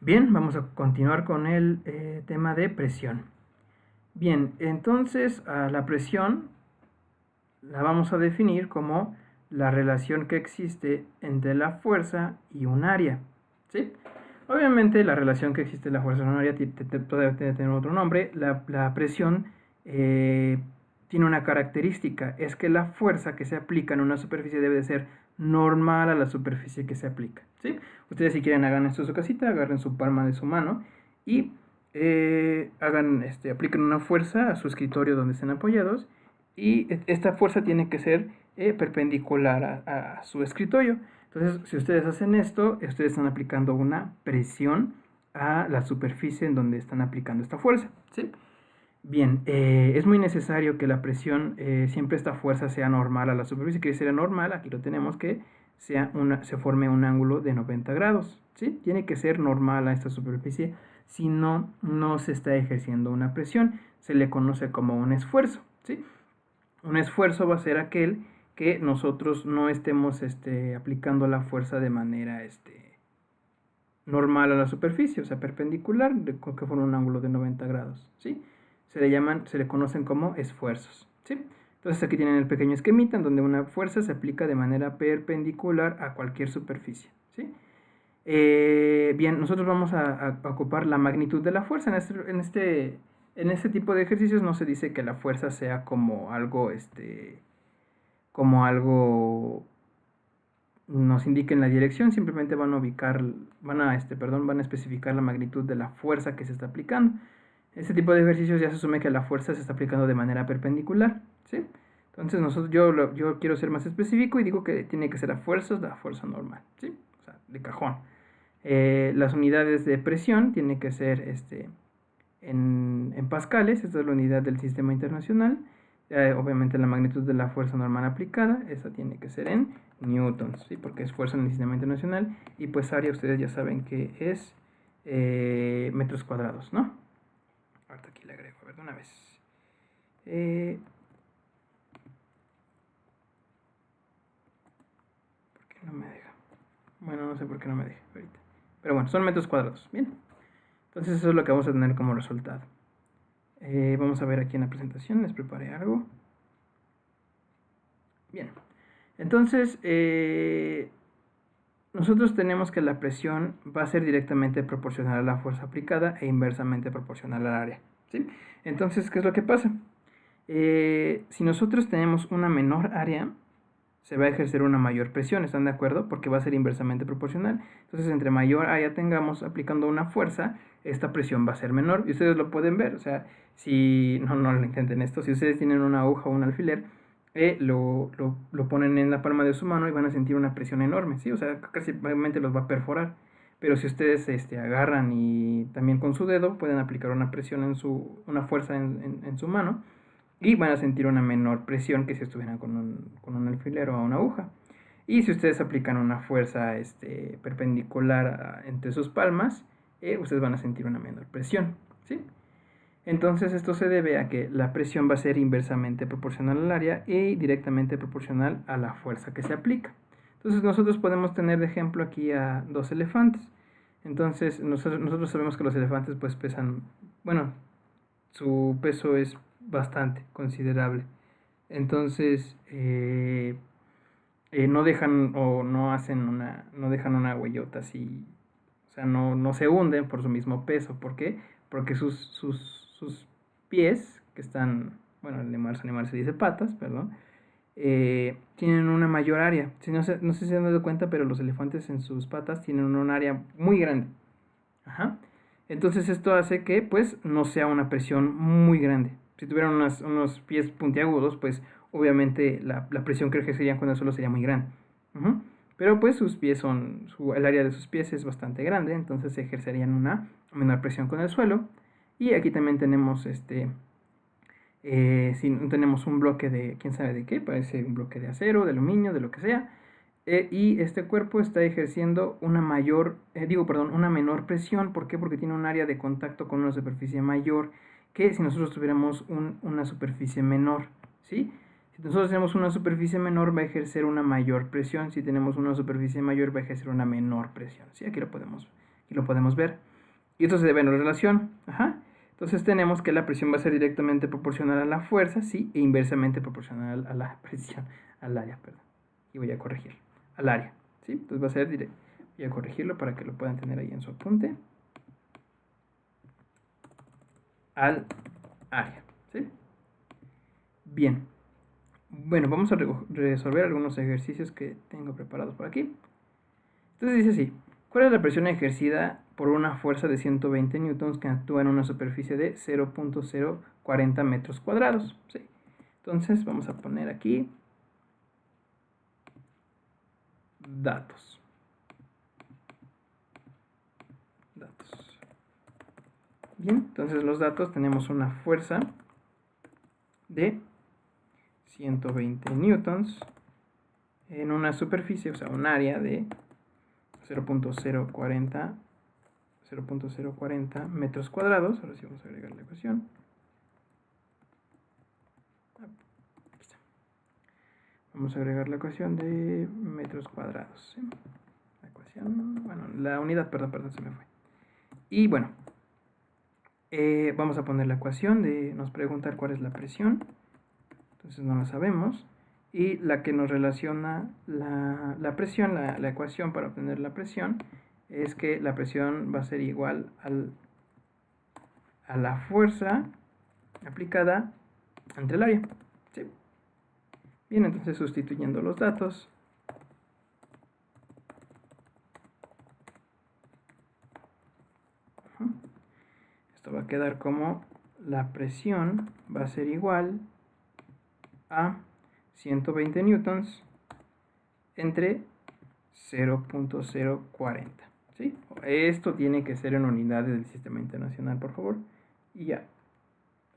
Bien, vamos a continuar con el tema de presión. Bien, entonces a la presión la vamos a definir como la relación que existe entre la fuerza y un área, ¿sí? Obviamente la relación que existe entre la fuerza y un área puede tener otro nombre. La presión tiene una característica, es que la fuerza que se aplica en una superficie debe de ser normal a la superficie que se aplica, ¿sí? Ustedes, si quieren, hagan esto en su casita, agarren su palma de su mano y apliquen una fuerza a su escritorio donde estén apoyados, y esta fuerza tiene que ser perpendicular a su escritorio. Entonces, si ustedes hacen esto, ustedes están aplicando una presión a la superficie en donde están aplicando esta fuerza, ¿sí? Bien, es muy necesario que la presión, siempre esta fuerza sea normal a la superficie. Que sea normal, aquí lo tenemos, que se forme un ángulo de 90 grados, ¿sí? Tiene que ser normal a esta superficie, si no, no se está ejerciendo una presión. Se le conoce como un esfuerzo, ¿sí? Un esfuerzo va a ser aquel que nosotros no estemos aplicando la fuerza de manera normal a la superficie, o sea, perpendicular, que forma un ángulo de 90 grados, ¿sí? Se le conocen como esfuerzos, ¿sí? Entonces aquí tienen el pequeño esquemita en donde una fuerza se aplica de manera perpendicular a cualquier superficie, ¿sí? Bien, nosotros vamos a ocupar la magnitud de la fuerza. En este tipo de ejercicios no se dice que la fuerza sea como algo nos indiquen la dirección. Simplemente van a especificar la magnitud de la fuerza que se está aplicando. Este tipo de ejercicios ya se asume que la fuerza se está aplicando de manera perpendicular, ¿sí? Entonces yo quiero ser más específico y digo que tiene que ser la fuerza normal, ¿sí? O sea, de cajón. Las unidades de presión tienen que ser en pascales. Esta es la unidad del sistema internacional. Obviamente la magnitud de la fuerza normal aplicada, esa tiene que ser en newtons, ¿sí? Porque es fuerza en el sistema internacional. Y pues área, ustedes ya saben que es metros cuadrados, ¿no? Ahorita aquí le agrego, a ver, de una vez. ¿Por qué no me deja? Bueno, no sé por qué no me deja ahorita. Pero bueno, son metros cuadrados, ¿bien? Entonces eso es lo que vamos a tener como resultado. Vamos a ver aquí en la presentación, les preparé algo. Bien, entonces nosotros tenemos que la presión va a ser directamente proporcional a la fuerza aplicada e inversamente proporcional al área, ¿sí? Entonces, ¿qué es lo que pasa? Si nosotros tenemos una menor área, se va a ejercer una mayor presión, ¿están de acuerdo? Porque va a ser inversamente proporcional. Entonces, entre mayor área tengamos aplicando una fuerza, esta presión va a ser menor. Y ustedes lo pueden ver, o sea, si no lo intenten esto, si ustedes tienen una aguja o un alfiler, lo ponen en la palma de su mano y van a sentir una presión enorme, ¿sí? O sea, casi obviamente los va a perforar. Pero si ustedes agarran y también con su dedo pueden aplicar una presión una fuerza en su mano, y van a sentir una menor presión que si estuvieran con un alfiler o una aguja. Y si ustedes aplican una fuerza perpendicular entre sus palmas, ustedes van a sentir una menor presión, ¿sí? Entonces esto se debe a que la presión va a ser inversamente proporcional al área y directamente proporcional a la fuerza que se aplica. Entonces nosotros podemos tener de ejemplo aquí a dos elefantes. Entonces nosotros sabemos que los elefantes pues pesan, bueno, su peso es bastante considerable. Entonces no dejan o no dejan una huellota así, o sea, no se hunden por su mismo peso. ¿Por qué? Porque sus pies, que están, bueno, en animal se dice patas, perdón, tienen una mayor área. Si no sé si se han dado cuenta, pero los elefantes en sus patas tienen un área muy grande. Ajá. Entonces esto hace que pues no sea una presión muy grande. Si tuvieran unos pies puntiagudos, pues obviamente la presión que ejercerían con el suelo sería muy grande. Ujú. Pero pues sus pies el área de sus pies es bastante grande, entonces ejercerían una menor presión con el suelo. Y aquí también tenemos si tenemos un bloque de, quién sabe de qué, parece un bloque de acero, de aluminio, de lo que sea, y este cuerpo está ejerciendo una menor presión. ¿Por qué? Porque tiene un área de contacto con una superficie mayor que si nosotros tuviéramos una superficie menor, ¿sí? Si nosotros tenemos una superficie menor, va a ejercer una mayor presión. Si tenemos una superficie mayor, va a ejercer una menor presión, ¿sí? Aquí lo podemos ver. Y esto se debe a una relación. Ajá. Entonces tenemos que la presión va a ser directamente proporcional a la fuerza, sí, e inversamente proporcional a la presión, al área, perdón. Y voy a corregirlo, al área, ¿sí? Entonces va a ser directo. Voy a corregirlo para que lo puedan tener ahí en su apunte. Al área, ¿sí? Bien. Bueno, vamos a resolver algunos ejercicios que tengo preparados por aquí. Entonces dice así: ¿cuál es la presión ejercida por una fuerza de 120 newtons que actúa en una superficie de 0.040 metros cuadrados? ¿Sí? Entonces vamos a poner aquí datos. Bien, entonces los datos, tenemos una fuerza de 120 newtons en una superficie, o sea, un área de 0.040 metros cuadrados. Ahora sí vamos a agregar la ecuación. Vamos a agregar la ecuación de metros cuadrados, ¿sí? La ecuación, bueno, la unidad, perdón, se me fue. Y bueno, vamos a poner la ecuación de, nos pregunta cuál es la presión, entonces no la sabemos. Y la que nos relaciona la presión, la ecuación para obtener la presión, es que la presión va a ser igual a la fuerza aplicada entre el área. ¿Sí? Bien, entonces sustituyendo los datos, esto va a quedar como la presión va a ser igual a 120 newtons entre 0.040. ¿Sí? Esto tiene que ser en unidades del sistema internacional, por favor. Y ya,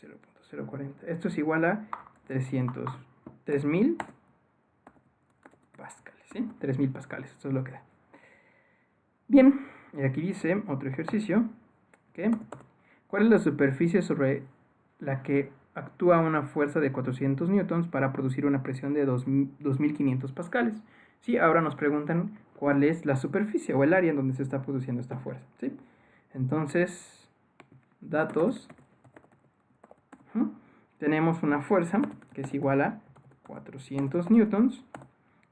0.040. Esto es igual a 3.000 pascales. ¿Sí? 3.000 pascales, esto es lo que da. Bien, y aquí dice otro ejercicio, que ¿cuál es la superficie sobre la que actúa una fuerza de 400 newtons para producir una presión de 2.500 pascales? Sí, ahora nos preguntan cuál es la superficie o el área en donde se está produciendo esta fuerza. ¿Sí? Entonces, datos, tenemos una fuerza que es igual a 400 newtons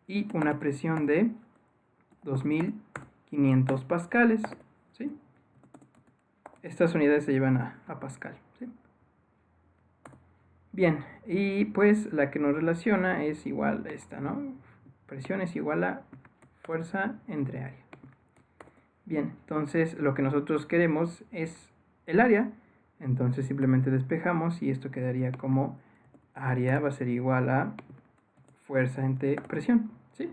y una presión de 2.500 pascales. ¿Sí? Estas unidades se llevan a pascal. ¿Sí? Bien, y pues la que nos relaciona es igual a esta, ¿no? Presión es igual a fuerza entre área. Bien, entonces lo que nosotros queremos es el área, entonces simplemente despejamos y esto quedaría como área va a ser igual a fuerza entre presión, ¿sí?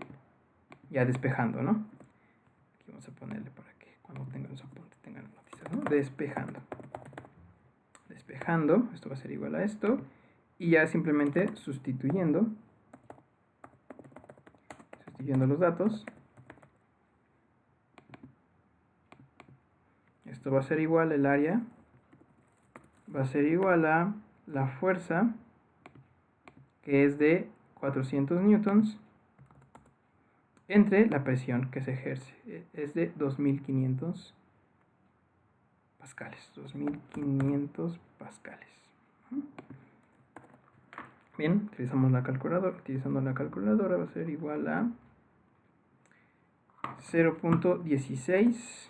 Ya despejando, ¿no? Aquí vamos a ponerle para que cuando tengan su apunte tengan noticias, ¿no? Despejando. Despejando, esto va a ser igual a esto. Y ya simplemente sustituyendo los datos, esto va a ser igual, el área va a ser igual a la fuerza, que es de 400 newtons, entre la presión que se ejerce, es de 2.500 pascales. 2.500 pascales. Bien, utilizando la calculadora va a ser igual a 0.16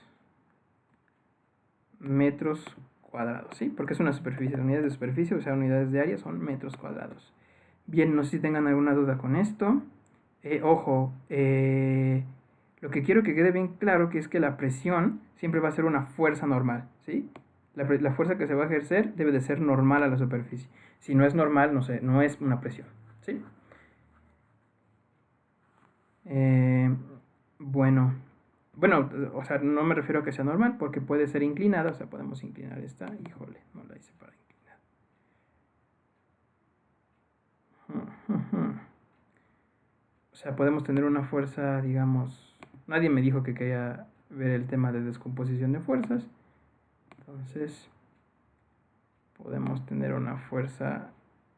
metros cuadrados, ¿sí? Porque es una superficie, unidades de superficie, o sea, unidades de área son metros cuadrados. Bien, no sé si tengan alguna duda con esto. Ojo, lo que quiero que quede bien claro que es que la presión siempre va a ser una fuerza normal, ¿sí? La fuerza que se va a ejercer debe de ser normal a la superficie. Si no es normal, no sé, no es una presión, ¿sí? Bueno, o sea, no me refiero a que sea normal, porque puede ser inclinada, o sea, podemos inclinar esta. Híjole, no la hice para inclinar. O sea, podemos tener una fuerza, digamos, nadie me dijo que quería ver el tema de descomposición de fuerzas. Entonces, podemos tener una fuerza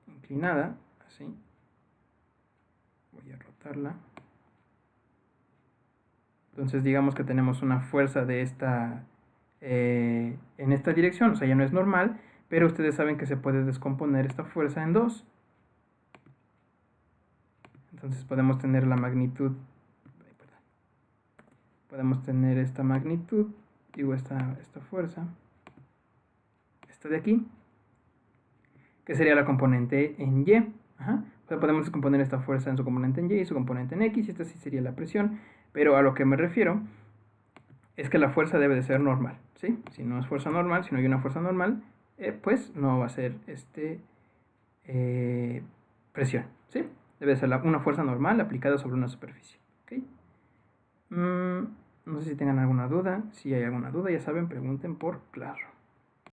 inclinada, así. Voy a rotarla. Entonces, digamos que tenemos una fuerza de esta en esta dirección, o sea, ya no es normal, pero ustedes saben que se puede descomponer esta fuerza en dos. Entonces podemos tener la magnitud, podemos tener esta magnitud, digo esta fuerza, esta de aquí, que sería la componente en Y. Ajá. O sea, podemos descomponer esta fuerza en su componente en Y y su componente en X, y esta sí sería la presión, pero a lo que me refiero es que la fuerza debe de ser normal, ¿sí? Si no es fuerza normal, si no hay una fuerza normal, pues no va a ser presión, ¿sí? Debe ser una fuerza normal aplicada sobre una superficie, ¿ok? No sé si tengan alguna duda. Si hay alguna duda, ya saben, pregunten por Claro.